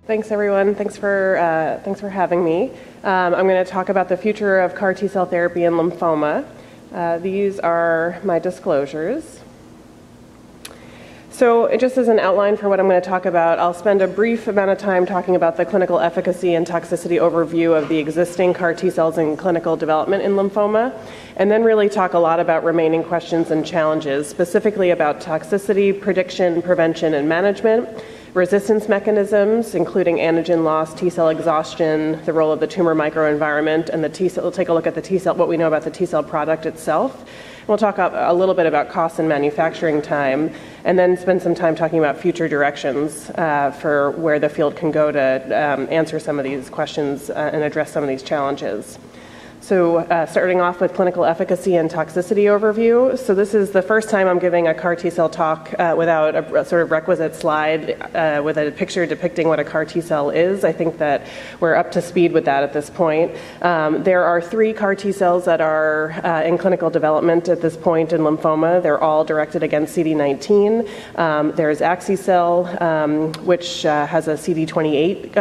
Thanks, everyone. Thanks for having me. I'm going to talk about the future of CAR T-cell therapy in lymphoma. These are my disclosures. So just as an outline for what I'm going to talk about, I'll spend a brief amount of time talking about the clinical efficacy and toxicity overview of the existing CAR T-cells in clinical development in lymphoma, and then really talk a lot about remaining questions and challenges, specifically about toxicity, prediction, prevention, and management, resistance mechanisms, including antigen loss, T-cell exhaustion, the role of the tumor microenvironment, and the T-cell. We'll take a look at the T-cell, what we know about the T-cell product itself. We'll talk a little bit about cost and manufacturing time, and then spend some time talking about future directions for where the field can go to answer some of these questions and address some of these challenges. So starting off with clinical efficacy and toxicity overview. So this is the first time I'm giving a CAR T-cell talk without a sort of requisite slide with a picture depicting what a CAR T-cell is. I think that we're up to speed with that at this point. There are 3 CAR T-cells that are in clinical development at this point in lymphoma. They're all directed against CD19. There's Axi-cell, which has a CD28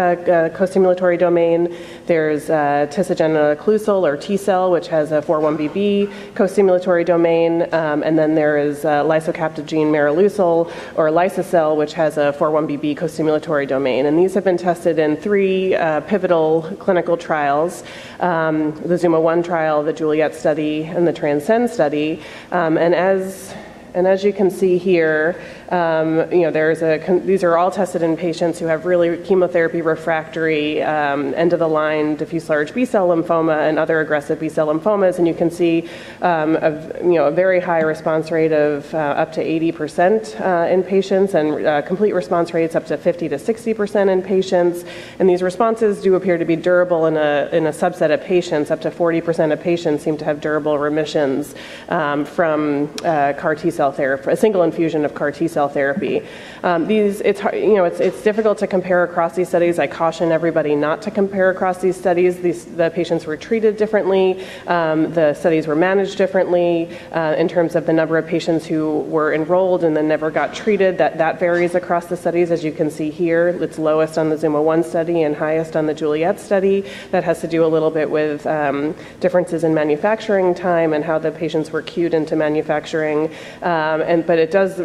costimulatory domain. There's Tisagenlecleucel, or T-cell, which has a 4-1BB co-stimulatory domain, and then there is lysocaptogene maraleucel, or Lysocell, which has a 4-1BB co-stimulatory domain. And these have been tested in 3 pivotal clinical trials, the ZUMA-1 trial, the Juliet study, and the Transcend study. And as you can see here, these are all tested in patients who have really chemotherapy refractory, end-of-the-line diffuse large B-cell lymphoma and other aggressive B-cell lymphomas, and you can see a very high response rate of up to 80% in patients, and complete response rates up to 50 to 60% in patients. And these responses do appear to be durable in a subset of patients. Up to 40% of patients seem to have durable remissions from CAR T-cell therapy, a single infusion of CAR T-cell therapy. It's difficult to compare across these studies. I caution everybody not to compare across these studies. The patients were treated differently. The studies were managed differently in terms of the number of patients who were enrolled and then never got treated. That varies across the studies, as you can see here. It's lowest on the ZUMA-1 study and highest on the Juliet study. That has to do a little bit with differences in manufacturing time and how the patients were queued into manufacturing. But it does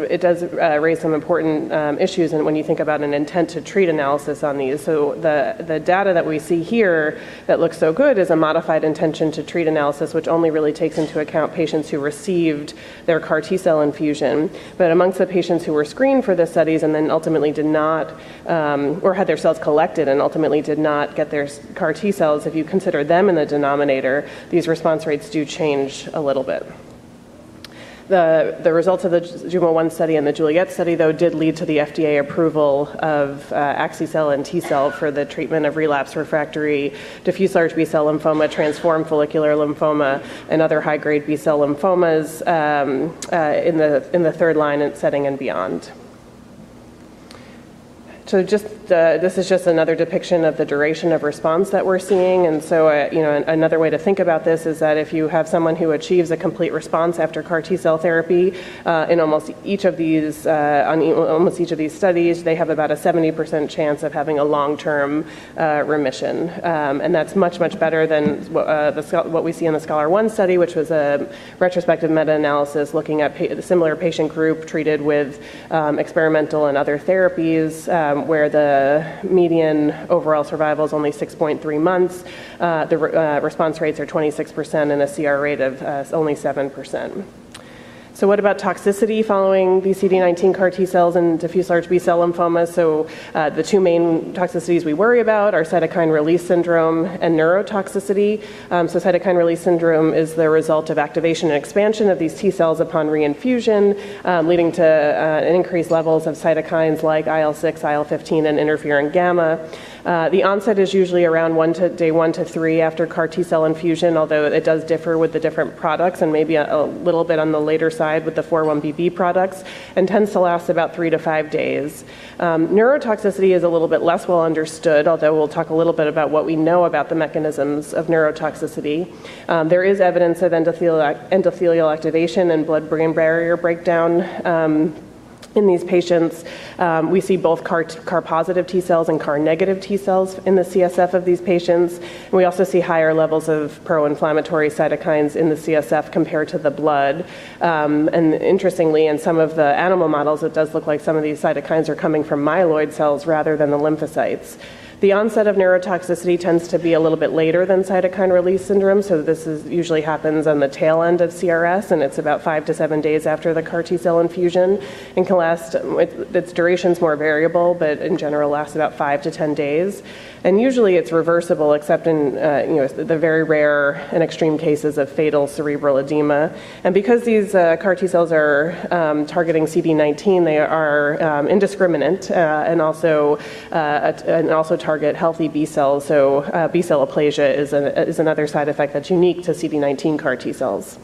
raise some important issues when you think about an intent to treat analysis on these. So the data that we see here that looks so good is a modified intention to treat analysis, which only really takes into account patients who received their CAR T-cell infusion. But amongst the patients who were screened for the studies and then ultimately did not, or had their cells collected and ultimately did not get their CAR T-cells, if you consider them in the denominator, these response rates do change a little bit. The results of the ZUMA-1 study and the Juliet study, though, did lead to the FDA approval of Axi-cell and T-cell for the treatment of relapse refractory diffuse large B-cell lymphoma, transformed follicular lymphoma, and other high-grade B-cell lymphomas in the third line setting and beyond. So this is just another depiction of the duration of response that we're seeing. And so, another way to think about this is that if you have someone who achieves a complete response after CAR T-cell therapy, in almost each of these studies, they have about a 70% chance of having a long-term remission. And that's much, much better than what we see in the SCHOLAR-1 study, which was a retrospective meta-analysis looking at the similar patient group treated with experimental and other therapies, where the median overall survival is only 6.3 months. The response rates are 26% and a CR rate of only 7%. So what about toxicity following these CD19 CAR T-cells and diffuse large B-cell lymphoma? So the 2 main toxicities we worry about are cytokine release syndrome and neurotoxicity. So cytokine release syndrome is the result of activation and expansion of these T-cells upon reinfusion, leading to increased levels of cytokines like IL-6, IL-15, and interferon gamma. The onset is usually around day 1 to 3 after CAR T-cell infusion, although it does differ with the different products and maybe a little bit on the later side with the 4-1BB products, and tends to last about 3 to 5 days. Neurotoxicity is a little bit less well understood, although we'll talk a little bit about what we know about the mechanisms of neurotoxicity. There is evidence of endothelial activation and blood-brain barrier breakdown In these patients, we see both CAR-positive T cells and CAR-negative T cells in the CSF of these patients. And we also see higher levels of pro-inflammatory cytokines in the CSF compared to the blood. And interestingly, in some of the animal models, it does look like some of these cytokines are coming from myeloid cells rather than the lymphocytes. The onset of neurotoxicity tends to be a little bit later than cytokine release syndrome, so this usually happens on the tail end of CRS, and it's about 5 to 7 days after the CAR T cell infusion, and can last, its duration's more variable, but in general lasts about 5 to 10 days. And usually it's reversible, except in the very rare and extreme cases of fatal cerebral edema. And because these CAR T cells are targeting CD19, they are indiscriminate and also target healthy B cells. So B cell aplasia is another side effect that's unique to CD19 CAR T cells.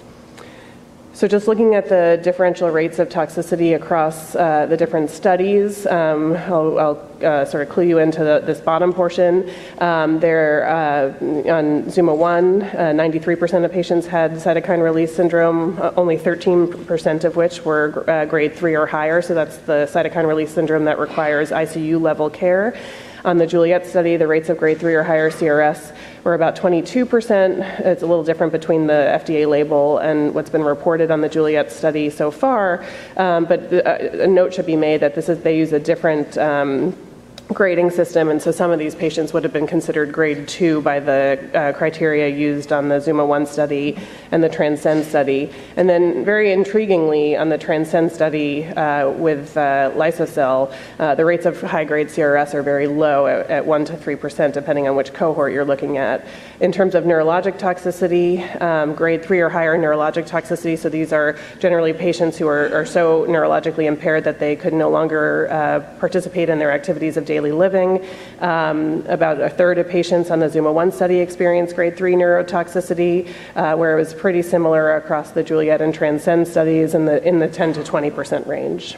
So just looking at the differential rates of toxicity across the different studies, I'll sort of clue you into this bottom portion. On ZUMA-1, 93% of patients had cytokine release syndrome, only 13% of which were grade 3 or higher, so that's the cytokine release syndrome that requires ICU level care. On the Juliet study, the rates of grade 3 or higher CRS were about 22%. It's a little different between the FDA label and what's been reported on the Juliet study so far, but a note should be made that they use a different grading system, and so some of these patients would have been considered grade 2 by the criteria used on the ZUMA-1 study and the Transcend study. And then very intriguingly, on the Transcend study with Lysocell, the rates of high-grade CRS are very low at 1 to 3%, depending on which cohort you're looking at. In terms of neurologic toxicity, grade 3 or higher neurologic toxicity, so these are generally patients who are so neurologically impaired that they could no longer participate in their activities of daily living. About a third of patients on the ZUMA-1 study experienced grade 3 neurotoxicity, where it was pretty similar across the Juliet and Transcend studies in the 10 to 20% range.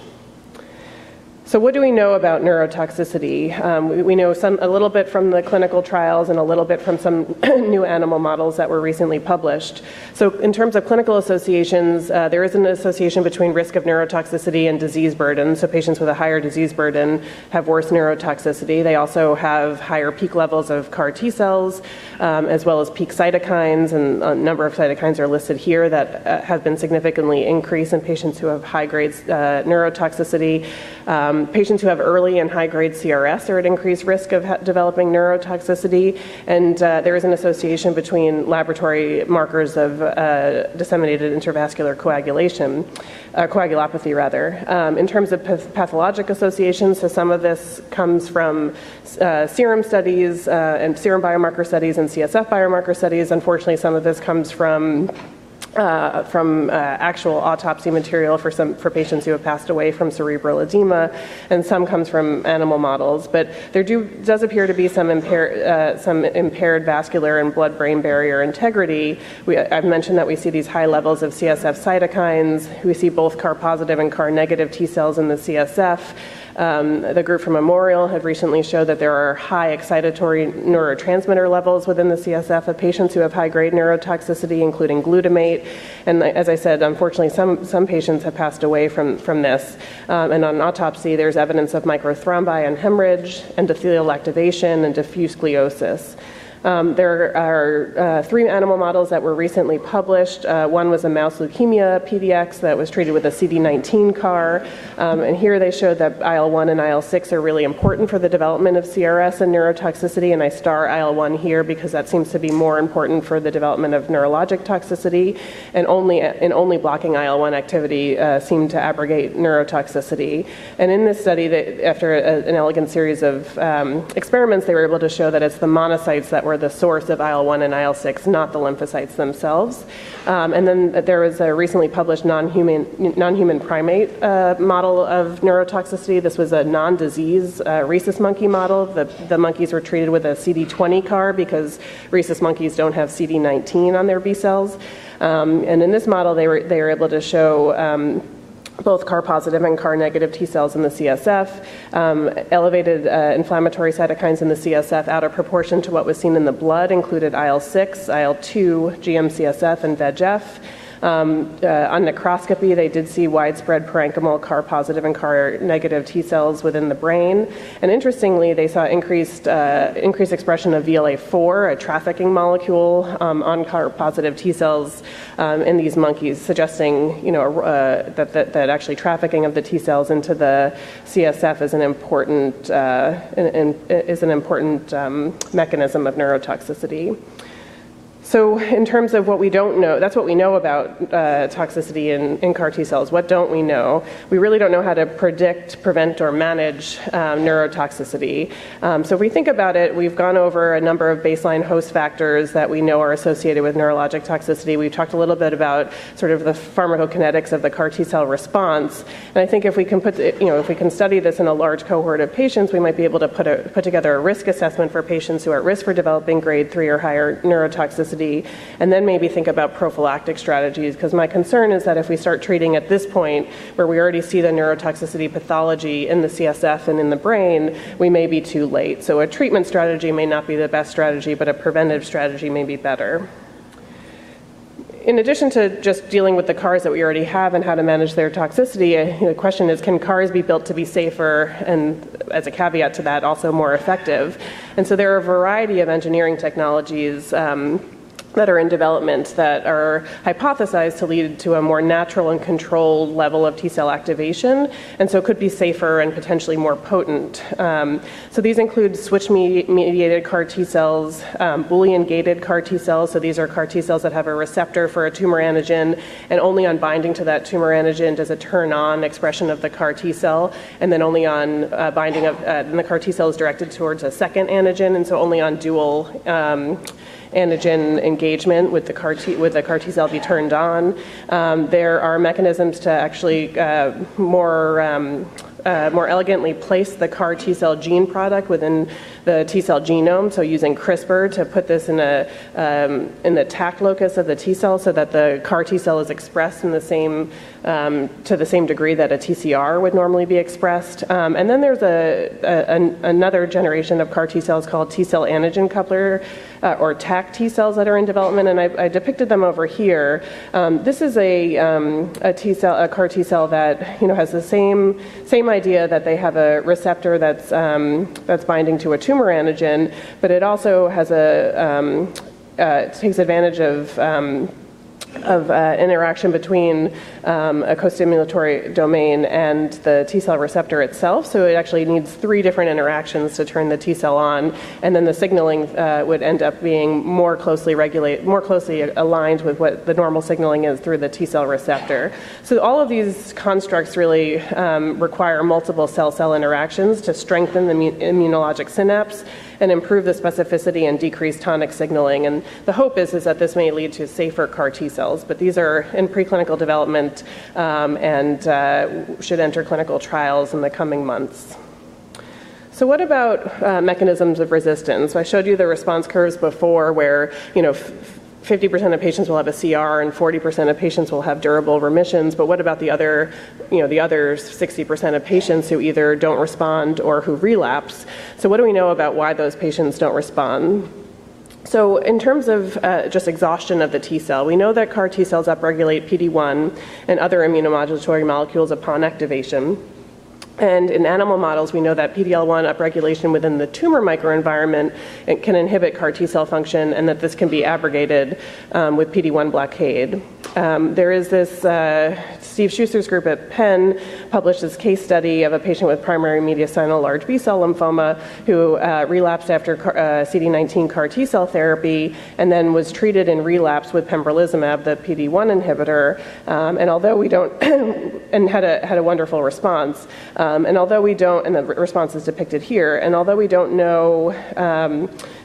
So what do we know about neurotoxicity? We know a little bit from the clinical trials and a little bit from some new animal models that were recently published. So in terms of clinical associations, there is an association between risk of neurotoxicity and disease burden. So patients with a higher disease burden have worse neurotoxicity. They also have higher peak levels of CAR T cells, as well as peak cytokines, and a number of cytokines are listed here that have been significantly increased in patients who have high-grade neurotoxicity. Patients who have early and high-grade CRS are at increased risk of developing neurotoxicity, and there is an association between laboratory markers of disseminated intravascular coagulopathy rather. In terms of pathologic associations, so some of this comes from serum studies and serum biomarker studies and CSF biomarker studies. Unfortunately, some of this comes from actual autopsy material for patients who have passed away from cerebral edema, and some comes from animal models. But there does appear to be some impaired vascular and blood-brain barrier integrity. I've mentioned that we see these high levels of CSF cytokines. We see both CAR-positive and CAR-negative T cells in the CSF. The group from Memorial had recently showed that there are high excitatory neurotransmitter levels within the CSF of patients who have high-grade neurotoxicity, including glutamate. And as I said, unfortunately, some patients have passed away from this. And on autopsy, there's evidence of microthrombi and hemorrhage, endothelial activation, and diffuse gliosis. There are 3 animal models that were recently published. One was a mouse leukemia PDX that was treated with a CD19 CAR. And here they showed that IL-1 and IL-6 are really important for the development of CRS and neurotoxicity. And I star IL-1 here because that seems to be more important for the development of neurologic toxicity. And only blocking IL-1 activity seemed to abrogate neurotoxicity. And in this study, after an elegant series of experiments, they were able to show that it's the monocytes that were the source of IL-1 and IL-6, not the lymphocytes themselves. And then there was a recently published non-human primate model of neurotoxicity. This was a non-disease rhesus monkey model. The monkeys were treated with a CD20 CAR because rhesus monkeys don't have CD19 on their B cells. And in this model, they were able to show both CAR-positive and CAR-negative T cells in the CSF, elevated inflammatory cytokines in the CSF out of proportion to what was seen in the blood, included IL-6, IL-2, GM-CSF, and VEGF. On necroscopy, they did see widespread parenchymal CAR-positive and CAR-negative T cells within the brain. And interestingly, they saw increased expression of VLA4, a trafficking molecule, on CAR-positive T cells in these monkeys, suggesting that actually trafficking of the T cells into the CSF is an important mechanism of neurotoxicity. So in terms of what we don't know, that's what we know about toxicity in CAR T cells. What don't we know? We really don't know how to predict, prevent, or manage neurotoxicity. So if we think about it, we've gone over a number of baseline host factors that we know are associated with neurologic toxicity. We've talked a little bit about sort of the pharmacokinetics of the CAR T cell response. And I think if we can if we can study this in a large cohort of patients, we might be able to put together a risk assessment for patients who are at risk for developing grade 3 or higher neurotoxicity, and then maybe think about prophylactic strategies, because my concern is that if we start treating at this point, where we already see the neurotoxicity pathology in the CSF and in the brain, we may be too late. So a treatment strategy may not be the best strategy, but a preventive strategy may be better. In addition to just dealing with the CARs that we already have and how to manage their toxicity, the question is, can CARs be built to be safer and, as a caveat to that, also more effective? And so there are a variety of engineering technologies that are in development that are hypothesized to lead to a more natural and controlled level of T cell activation, and so could be safer and potentially more potent. So these include switch-mediated CAR T cells, Boolean-gated CAR T cells. So these are CAR T cells that have a receptor for a tumor antigen, and only on binding to that tumor antigen does it turn on expression of the CAR T cell, and then only on binding of, and the CAR T cell is directed towards a second antigen, and so only on dual antigen engagement with the CAR T cell be turned on. There are mechanisms to actually more elegantly place the CAR T cell gene product within the T cell genome, so using CRISPR to put this in the TAC locus of the T cell so that the CAR T cell is expressed in the same to the same degree that a TCR would normally be expressed. And then there's another generation of CAR T cells called T cell antigen coupler or TAC T cells that are in development, and I depicted them over here. This is a CAR T cell that has the same idea that they have a receptor that's binding to a tumor antigen, but it also has takes advantage of interaction between a co-stimulatory domain and the T cell receptor itself. So it actually needs 3 different interactions to turn the T cell on, and then the signaling would end up being more closely aligned with what the normal signaling is through the T cell receptor. So all of these constructs really require multiple cell-cell interactions to strengthen the immunologic synapse and improve the specificity and decrease tonic signaling. And the hope is that this may lead to safer CAR T cells, but these are in preclinical development and should enter clinical trials in the coming months. So what about mechanisms of resistance? So I showed you the response curves before where 50% of patients will have a CR and 40% of patients will have durable remissions, but what about the other 60% of patients who either don't respond or who relapse? So what do we know about why those patients don't respond? So in terms of just exhaustion of the T cell, we know that CAR T cells upregulate PD-1 and other immunomodulatory molecules upon activation. And in animal models, we know that PD-L1 upregulation within the tumor microenvironment can inhibit CAR T cell function, and that this can be abrogated with PD-1 blockade. There is this, Steve Schuster's group at Penn published this case study of a patient with primary mediastinal large B-cell lymphoma who relapsed after CD19 CAR T cell therapy and then was treated in relapse with pembrolizumab, the PD-1 inhibitor, and although we don't, and had a wonderful response. And although we don't, and the response is depicted here, and although we don't know,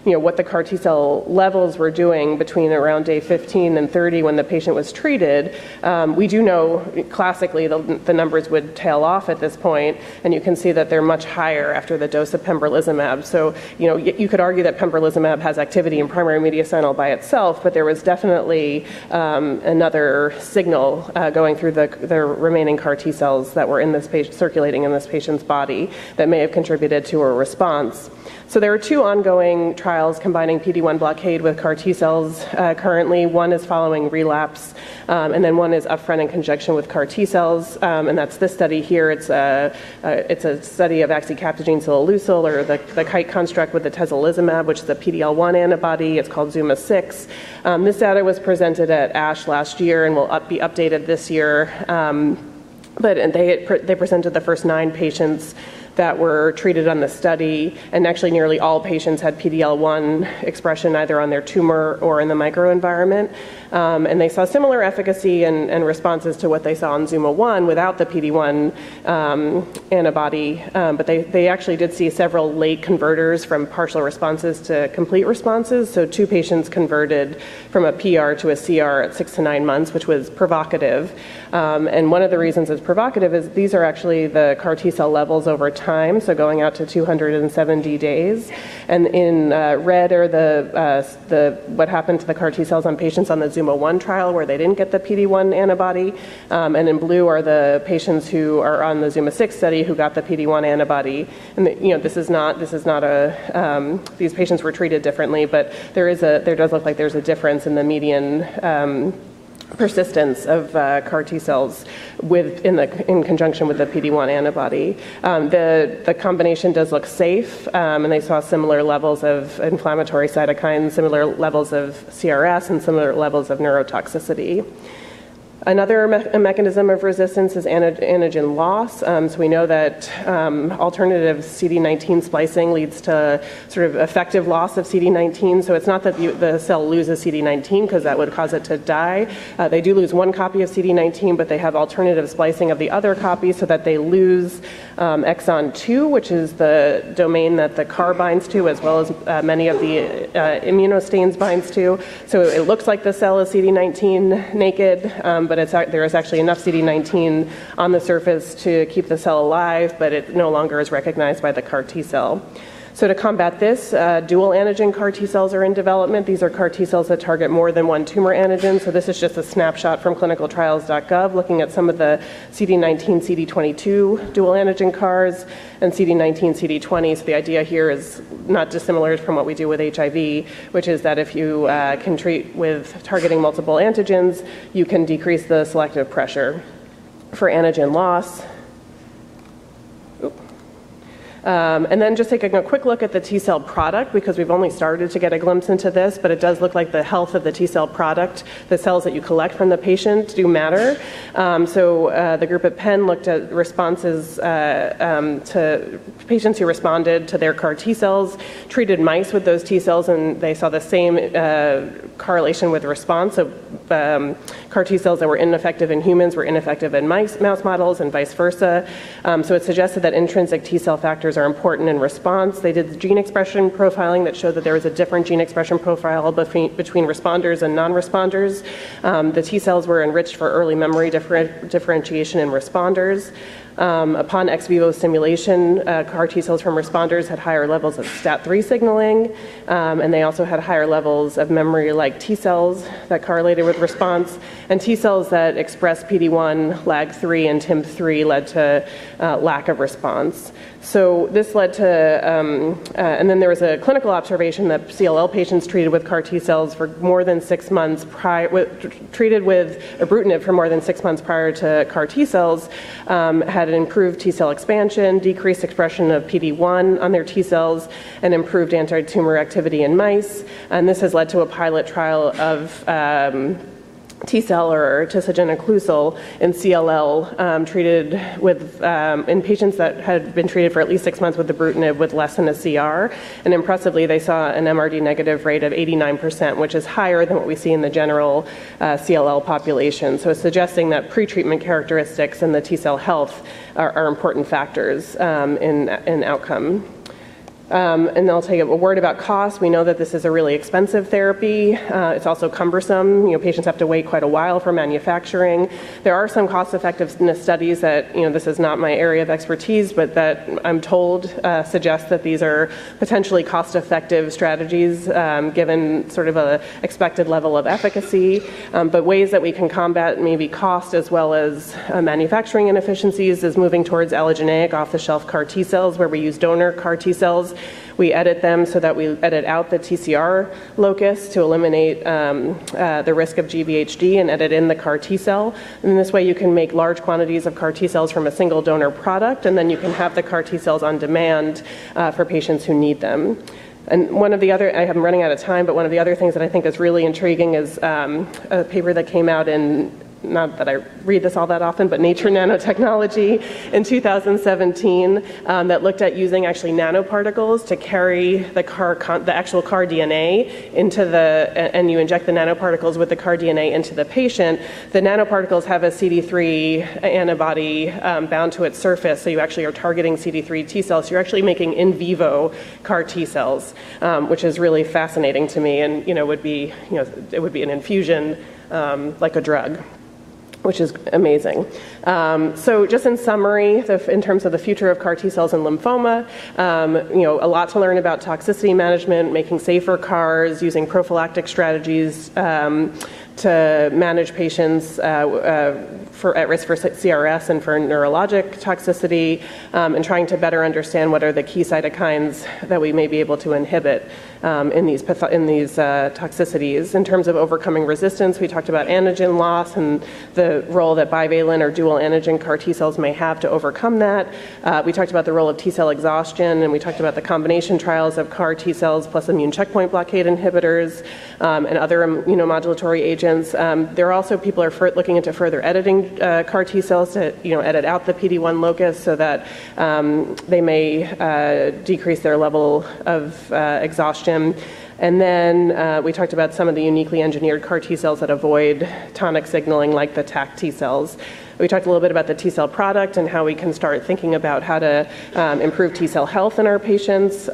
what the CAR T cell levels were doing between around day 15 and 30 when the patient was treated, we do know classically the numbers would tail off at this point, and you can see that they're much higher after the dose of pembrolizumab. So, you could argue that pembrolizumab has activity in primary mediastinal by itself, but there was definitely another signal going through the remaining CAR T cells that were in this patient, circulating in this patient's body, that may have contributed to a response. So there are two ongoing trials combining PD-1 blockade with CAR T cells currently. One is following relapse, and then one is upfront in conjunction with CAR T cells, and that's this study here. It's a study of axicaptogene ciloleucel, or the kite construct with the atezolizumab, which is a PD-L1 antibody. It's called ZUMA-6. This data was presented at ASH last year and will be updated this year. But they presented the first 9 patients that were treated on the study, and actually nearly all patients had PD-L1 expression either on their tumor or in the microenvironment. And they saw similar efficacy and responses to what they saw in ZUMA-1 without the PD-1 antibody, but they actually did see several late converters from partial responses to complete responses. So 2 patients converted from a PR to a CR at 6 to 9 months, which was provocative. And one of the reasons it's provocative is these are actually the CAR T cell levels over time, so going out to 270 days. And in red are the what happened to the CAR T cells on patients on the ZUMA-1 trial where they didn't get the PD-1 antibody, and in blue are the patients who are on the ZUMA-6 study who got the PD-1 antibody. And this is not a these patients were treated differently, but there does look like there's a difference in the median persistence of CAR T cells in conjunction with the PD-1 antibody. The combination does look safe, and they saw similar levels of inflammatory cytokines, similar levels of CRS, and similar levels of neurotoxicity. Another mechanism of resistance is antigen loss. So we know that alternative CD19 splicing leads to sort of effective loss of CD19. So it's not that the cell loses CD19 because that would cause it to die. They do lose one copy of CD19, but they have alternative splicing of the other copy so that they lose exon 2, which is the domain that the CAR binds to, as well as many of the immunostains binds to. So it looks like the cell is CD19 naked, but there is actually enough CD19 on the surface to keep the cell alive, but it no longer is recognized by the CAR T cell. So to combat this, dual antigen CAR T cells are in development. These are CAR T cells that target more than one tumor antigen. So this is just a snapshot from clinicaltrials.gov looking at some of the CD19, CD22 dual antigen CARs and CD19, CD20. So the idea here is not dissimilar from what we do with HIV, which is that if you can treat with targeting multiple antigens, you can decrease the selective pressure for antigen loss. And then just taking a quick look at the T cell product, because we've only started to get a glimpse into this, but it does look like the health of the T cell product, the cells that you collect from the patient, do matter. So the group at Penn looked at responses to patients who responded to their CAR T cells, treated mice with those T cells, and they saw the same correlation with response. So CAR T cells that were ineffective in humans were ineffective in mouse models and vice versa. So it suggested that intrinsic T cell factors are important in response. They did gene expression profiling that showed that there was a different gene expression profile between responders and non-responders. The T cells were enriched for early memory differentiation in responders. Upon ex vivo stimulation, CAR T cells from responders had higher levels of STAT3 signaling, and they also had higher levels of memory-like T cells that correlated with response. And T cells that express PD-1, LAG3, and TIM3 led to lack of response. So this led to, and then there was a clinical observation that CLL patients treated with CAR T cells for more than 6 months treated with ibrutinib for more than 6 months prior to CAR T cells had an improved T cell expansion, decreased expression of PD-1 on their T cells, and improved anti-tumor activity in mice. And this has led to a pilot trial of T cell or tisagenoclusal in CLL treated with in patients that had been treated for at least 6 months with ibrutinib with less than a CR. And impressively, they saw an MRD negative rate of 89%, which is higher than what we see in the general CLL population. So it's suggesting that pretreatment characteristics and the T cell health are important factors in outcome. And I'll tell you a word about cost. We know that this is a really expensive therapy. It's also cumbersome. Patients have to wait quite a while for manufacturing. There are some cost-effectiveness studies that, this is not my area of expertise, but that I'm told suggest that these are potentially cost-effective strategies given sort of a expected level of efficacy. But ways that we can combat maybe cost as well as manufacturing inefficiencies is moving towards allogeneic off-the-shelf CAR T cells, where we use donor CAR T cells We edit them so that we edit out the TCR locus to eliminate the risk of GVHD and edit in the CAR T cell. And this way you can make large quantities of CAR T cells from a single donor product, and then you can have the CAR T cells on demand for patients who need them. And one of the other, I'm running out of time, but one of the other things that I think is really intriguing is a paper that came out in, not that I read this all that often, but Nature Nanotechnology in 2017 that looked at using actually nanoparticles to carry the actual CAR DNA into and you inject the nanoparticles with the CAR DNA into the patient. The nanoparticles have a CD3 antibody bound to its surface, so you actually are targeting CD3 T cells. So you're actually making in vivo CAR T cells, which is really fascinating to me, and it would be an infusion like a drug, which is amazing. So just in summary, in terms of the future of CAR T cells in lymphoma, a lot to learn about toxicity management, making safer CARs, using prophylactic strategies to manage patients at risk for CRS and for neurologic toxicity, and trying to better understand what are the key cytokines that we may be able to inhibit in these toxicities. In terms of overcoming resistance, we talked about antigen loss and the role that bivalent or dual antigen CAR T cells may have to overcome that. We talked about the role of T cell exhaustion, and we talked about the combination trials of CAR T cells plus immune checkpoint blockade inhibitors and other immunomodulatory agents. There are also people are looking into further editing CAR T cells to edit out the PD-1 locus so that they may decrease their level of exhaustion. And then we talked about some of the uniquely engineered CAR T cells that avoid tonic signaling, like the TAC T cells. We talked a little bit about the T cell product and how we can start thinking about how to improve T cell health in our patients.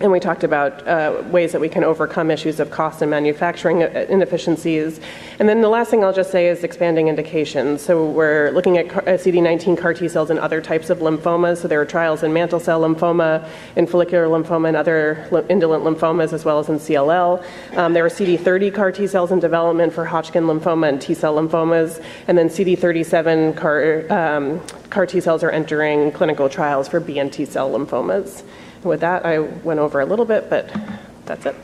And we talked about ways that we can overcome issues of cost and manufacturing inefficiencies. And then the last thing I'll just say is expanding indications. So we're looking at CD19 CAR T cells in other types of lymphomas. So there are trials in mantle cell lymphoma, in follicular lymphoma, and other indolent lymphomas, as well as in CLL. There are CD30 CAR T cells in development for Hodgkin lymphoma and T cell lymphomas. And then CD37 CAR T cells are entering clinical trials for B and T cell lymphomas. With that, I went over a little bit, but that's it.